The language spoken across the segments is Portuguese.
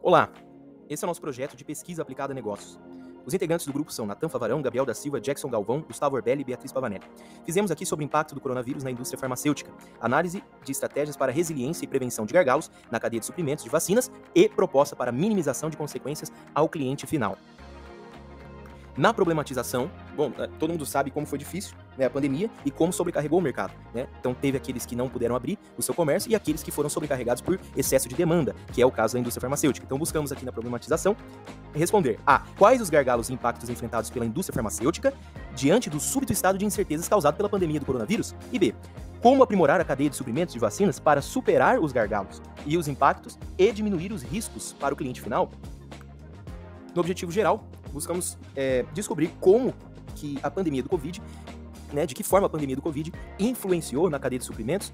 Olá, esse é o nosso projeto de pesquisa aplicada a negócios. Os integrantes do grupo são Natan Favarão, Gabriel da Silva, Jackson Galvão, Gustavo Orbelli e Beatriz Pavanelli. Fizemos aqui sobre o impacto do coronavírus na indústria farmacêutica, análise de estratégias para resiliência e prevenção de gargalos na cadeia de suprimentos de vacinas e proposta para minimização de consequências ao cliente final. Na problematização, todo mundo sabe como foi difícil, né, a pandemia e como sobrecarregou o mercado, né? Então teve aqueles que não puderam abrir o seu comércio e aqueles que foram sobrecarregados por excesso de demanda, que é o caso da indústria farmacêutica. Então buscamos aqui na problematização responder a quais os gargalos e impactos enfrentados pela indústria farmacêutica diante do súbito estado de incertezas causado pela pandemia do coronavírus e b, como aprimorar a cadeia de suprimentos de vacinas para superar os gargalos e os impactos e diminuir os riscos para o cliente final. No objetivo geral, buscamos descobrir como que a pandemia do Covid, né, de que forma a pandemia do Covid influenciou na cadeia de suprimentos,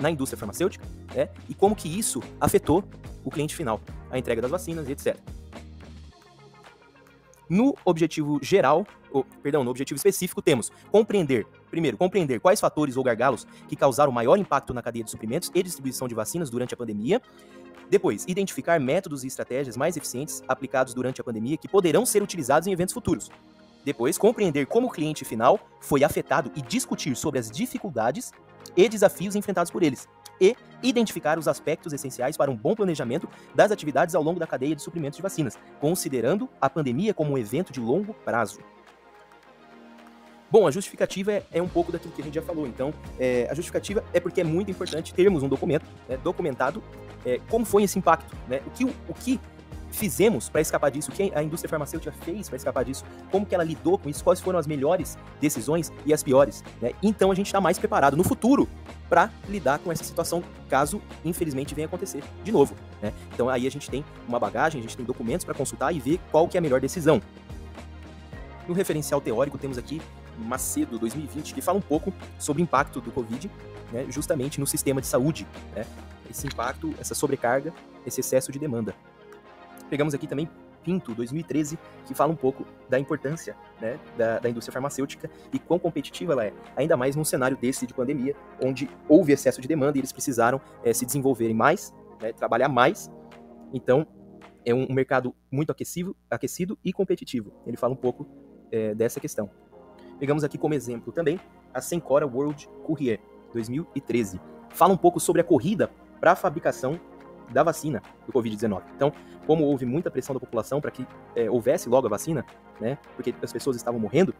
na indústria farmacêutica, né, e como que isso afetou o cliente final, a entrega das vacinas e etc. No objetivo específico, temos compreender quais fatores ou gargalos que causaram maior impacto na cadeia de suprimentos e distribuição de vacinas durante a pandemia. Depois, identificar métodos e estratégias mais eficientes aplicados durante a pandemia que poderão ser utilizados em eventos futuros. Depois, compreender como o cliente final foi afetado e discutir sobre as dificuldades e desafios enfrentados por eles. E identificar os aspectos essenciais para um bom planejamento das atividades ao longo da cadeia de suprimentos de vacinas, considerando a pandemia como um evento de longo prazo. Bom, a justificativa é um pouco daquilo que a gente já falou. Então, a justificativa é porque é muito importante termos um documento documentado como foi esse impacto, né? O que fizemos para escapar disso, o que a indústria farmacêutica fez para escapar disso, como que ela lidou com isso, quais foram as melhores decisões e as piores, né? Então a gente está mais preparado no futuro para lidar com essa situação, caso infelizmente venha acontecer de novo, né? Então aí a gente tem uma bagagem, a gente tem documentos para consultar e ver qual que é a melhor decisão. No referencial teórico temos aqui Macedo 2020, que fala um pouco sobre o impacto do Covid, né, justamente no sistema de saúde, né? Esse impacto, essa sobrecarga, esse excesso de demanda. Pegamos aqui também Pinto, 2013, que fala um pouco da importância, né, da indústria farmacêutica e quão competitiva ela é, ainda mais num cenário desse de pandemia, onde houve excesso de demanda e eles precisaram se desenvolverem mais, né, trabalhar mais. Então, é um mercado muito aquecido e competitivo. Ele fala um pouco dessa questão. Pegamos aqui como exemplo também a Cencora World Courier, 2013. Fala um pouco sobre a corrida para a fabricação da vacina do Covid-19. Então, como houve muita pressão da população para que houvesse logo a vacina, né, porque as pessoas estavam morrendo,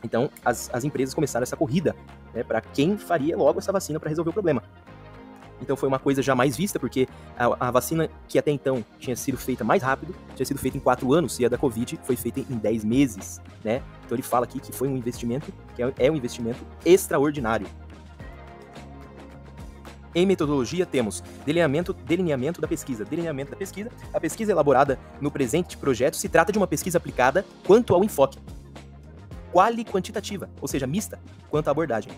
então as empresas começaram essa corrida, né, para quem faria logo essa vacina para resolver o problema. Então foi uma coisa jamais vista, porque a vacina que até então tinha sido feita mais rápido, tinha sido feita em 4 anos, e a da Covid foi feita em 10 meses, né? Então ele fala aqui que foi um investimento, que é um investimento extraordinário. Em metodologia temos delineamento da pesquisa. Delineamento da pesquisa. A pesquisa elaborada no presente projeto se trata de uma pesquisa aplicada quanto ao enfoque. Quali-quantitativa, ou seja, mista, quanto à abordagem.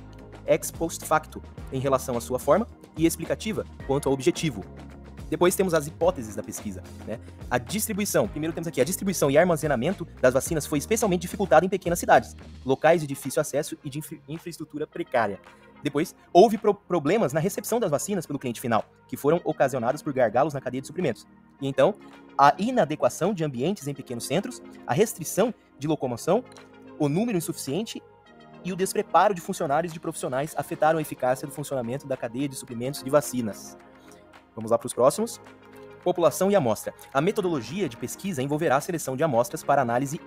Ex post facto, em relação à sua forma, e explicativa, quanto ao objetivo. Depois temos as hipóteses da pesquisa, né? A distribuição. Primeiro temos aqui a distribuição e armazenamento das vacinas foi especialmente dificultada em pequenas cidades, locais de difícil acesso e de infraestrutura precária. Depois, houve problemas na recepção das vacinas pelo cliente final, que foram ocasionados por gargalos na cadeia de suprimentos. E então, a inadequação de ambientes em pequenos centros, a restrição de locomoção, o número insuficiente e o despreparo de funcionários e de profissionais afetaram a eficácia do funcionamento da cadeia de suprimentos de vacinas. Vamos lá para os próximos. População e amostra. A metodologia de pesquisa envolverá a seleção de amostras para análise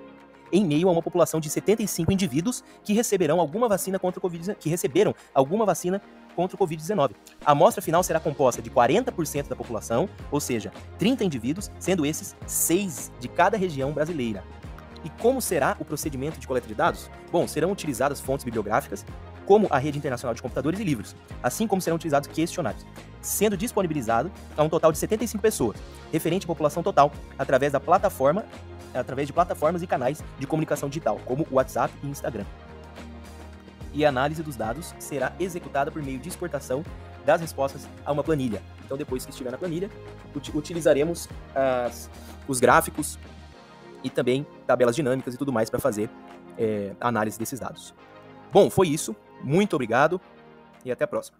em meio a uma população de 75 indivíduos que receberam alguma vacina contra o Covid-19. A amostra final será composta de 40% da população, ou seja, 30 indivíduos, sendo esses 6 de cada região brasileira. E como será o procedimento de coleta de dados? Bom, serão utilizadas fontes bibliográficas, como a Rede Internacional de Computadores e Livros, assim como serão utilizados questionários, sendo disponibilizado a um total de 75 pessoas, referente à população total, através de plataformas e canais de comunicação digital, como WhatsApp e Instagram. E a análise dos dados será executada por meio de exportação das respostas a uma planilha. Então, depois que estiver na planilha, utilizaremos os gráficos e também tabelas dinâmicas e tudo mais para fazer a análise desses dados. Bom, foi isso. Muito obrigado e até a próxima.